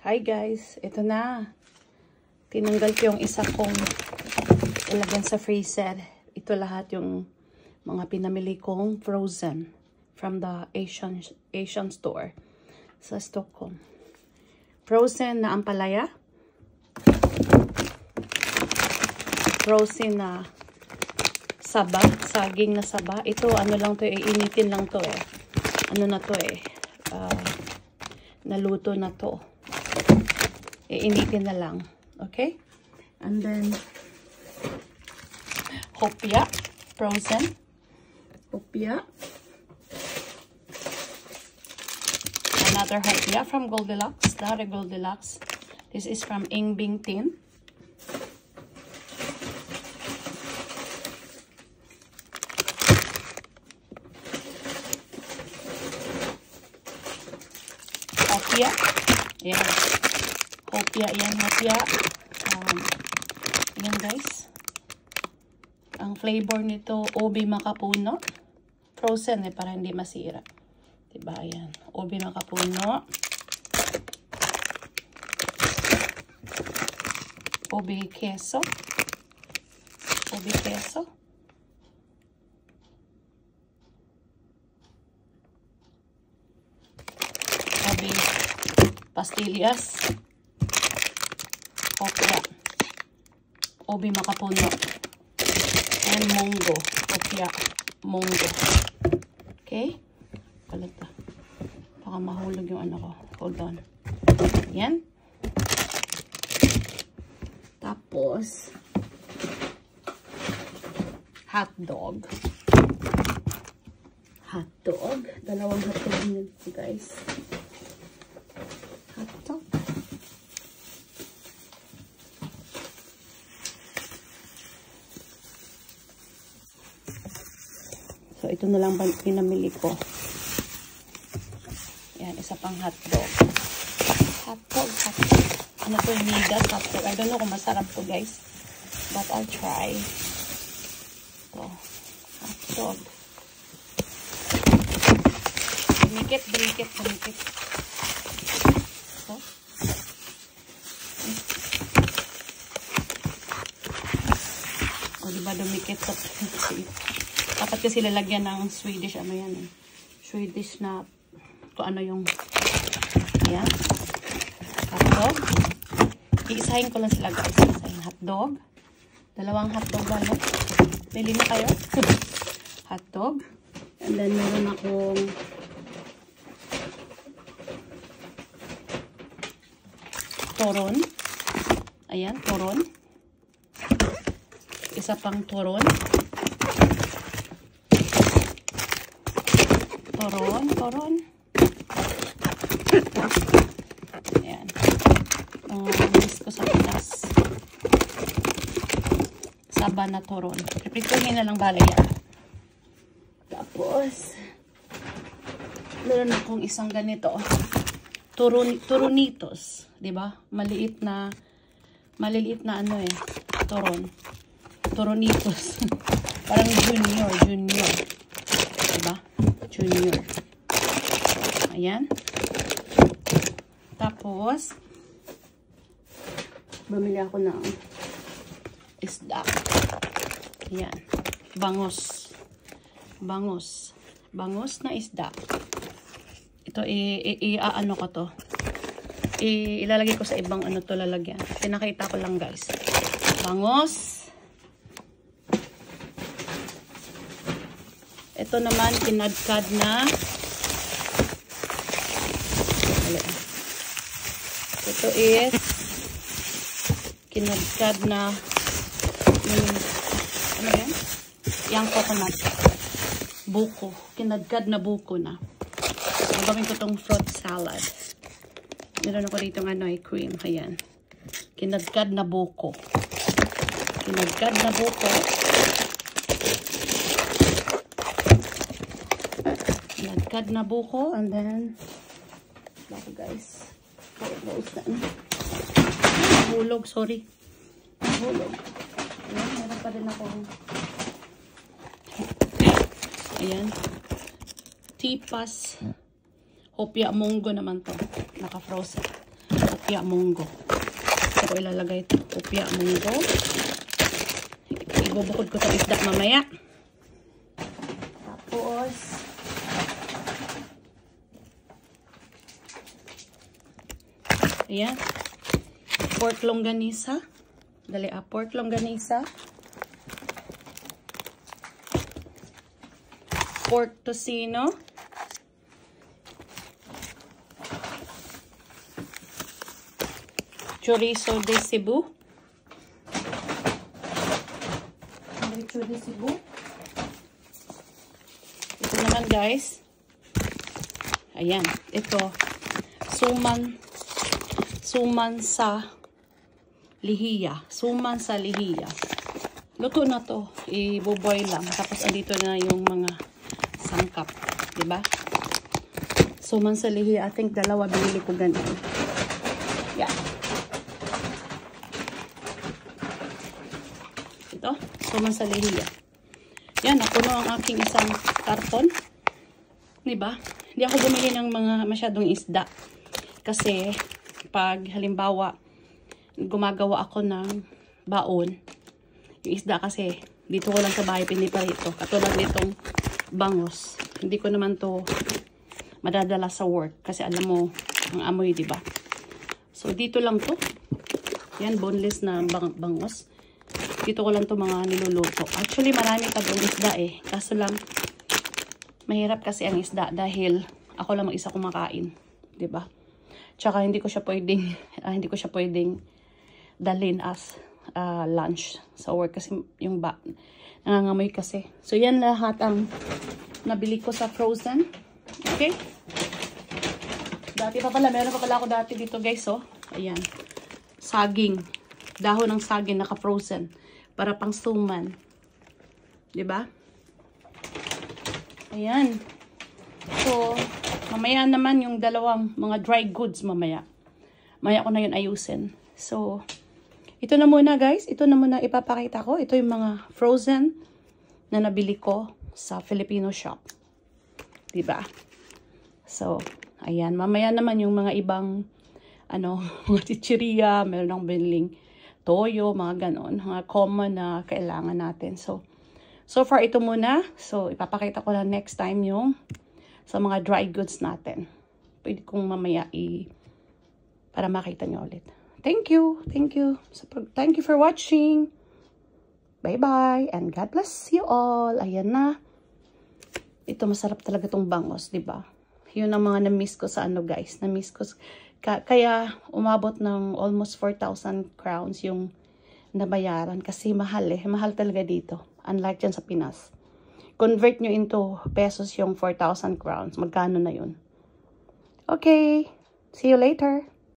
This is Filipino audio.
Hi guys, ito na. Tinanggal ko yung isa kong ilagyan sa freezer. Ito lahat yung mga pinamili kong frozen from the Asian store sa Stockholm. Frozen na ampalaya. Frozen na saba, saging na saba. Ito ano lang to, initin lang to eh. Ano na to eh. Naluto na to. Iinitin na lang. Okay? And then, hopia. Frozen. Hopia. Another hopia from Goldilocks. Not a Goldilocks. This is from Ingbing Tin. Hopia. Yeah. Hopia yan, hopia. Yan guys. Ang flavor nito, ubi makapuno. Frozen eh, para hindi masira. Diba, ayan. Ubi makapuno. Ubi queso. Ubi queso. Ubi pastillas. Hopia. Ubi makapuno. And mongo. Hopia. Mongo. Okay? Kalata. Baka mahulog yung ano ko. Hold on. Yan. Tapos, hotdog. Hotdog. Dalawang hotdog nyo guys. Hotdog. So, ito na lang pinamili ko. Yan, isa pang hotdog. Hotdog. Ano to, migas hotdog. I don't know kung masarap to guys. But I'll try. Ito. Hotdog. Dumikit. So. O, diba dumikit sa dapat kasi lalagyan ng Swedish, ano yan eh. Swedish na, kung ano yung, yan. Hotdog. Iisahin ko lang sila guys. Iisahin hotdog. Dalawang hotdog ba, no? Pili na kayo. Hotdog. And then, meron akong turon. Ayan, turon. Isa pang turon. Toron. Ayan. Miss ko sa Pinas. Saba na toron. Prituhin na lang bala yan. Tapos, meron akong isang ganito. Turonitos. Diba? Maliliit na ano eh. Turonitos. Parang junior. Diba? Junior. Ayan. Tapos, bumili ako ng isda. Ayan. Bangus na isda. Ito, ano ko to. Ilalagay ko sa ibang ano to lalagyan. Pinakita ko lang guys. Bangus. Ito naman, kinadkad na. Ito is kinadkad na ano yan? Yang coconut. Buko. Kinadkad na buko na. Gagawin ko tong fruit salad. Meron ako dito ano ay cream. Ayan. Kinadkad na buko. Kinadkad na buko. Kinadkad na buko. And then, bako guys. Nahulog, sorry. Nahulog. Ayan, meron pa din ako. Ayan. Tipas. Hopia mongo naman to. Naka-frozen. opia munggo. Ito ko ilalagay ito. Opia munggo. Ibubukod ko sa isda mamaya. Tapos, ayan. Pork longganisa. Dali pork longganisa. Pork tocino. Chorizo de Cebu. Chorizo de Cebu. Ito naman guys. Ayan. Ito. Suman sa lihiya. Suman sa lihiya. Luto na to. I-boil lang. Tapos andito na yung mga sangkap. Diba? Suman sa lihiya. I think dalawa binili ko ganito. Yeah. Ito. Suman sa lihiya. Yan. Napuno ang aking isang karton. Diba? Hindi ako bumili ng mga masyadong isda. Kasi, pag halimbawa, gumagawa ako ng baon, yung isda kasi, dito ko lang sa bahay piniparito. Katulad nitong bangos. Hindi ko naman to madadala sa work. Kasi alam mo, ang amoy, diba? So, dito lang to. Yan, boneless na bangos. Dito ko lang to mga niluluto. Actually, marami pa doon isda eh. Kaso lang, mahirap kasi ang isda dahil ako lang mag-isa kumakain. Diba? Tsaka hindi ko siya pwedeng dalhin as lunch sa work kasi yung nangangamoy kasi. So yan lahat ang nabili ko sa frozen. Okay? Meron pa pala ako dati dito guys, oh. Ayan. Saging. Dahon ng saging naka-frozen para pang suman. 'Di ba? Ayan. So, mamaya naman yung dalawang mga dry goods mamaya. Maya ko na yun ayusin. So, ito na muna guys. Ito na muna ipapakita ko. Ito yung mga frozen na nabili ko sa Filipino shop. Diba? So, ayan. Mamaya naman yung mga ibang mga chichirya. Meron akong biling toyo, mga ganon. Mga common na kailangan natin. So far ito muna. So, ipapakita ko na next time yung sa mga dry goods natin. Pwede kong mamaya para makita nyo ulit. Thank you. Thank you. Thank you for watching. Bye-bye. And God bless you all. Ayan na. Ito masarap talaga tong bangos, diba? Yun ang mga na-miss ko sa guys. Na-miss ko. Kaya umabot ng almost 4,000 crowns yung nabayaran. Kasi mahal eh. Mahal talaga dito. Unlike dyan sa Pinas. Convert nyo into pesos yung 4,000 crowns. Magkano na yun? Okay. See you later.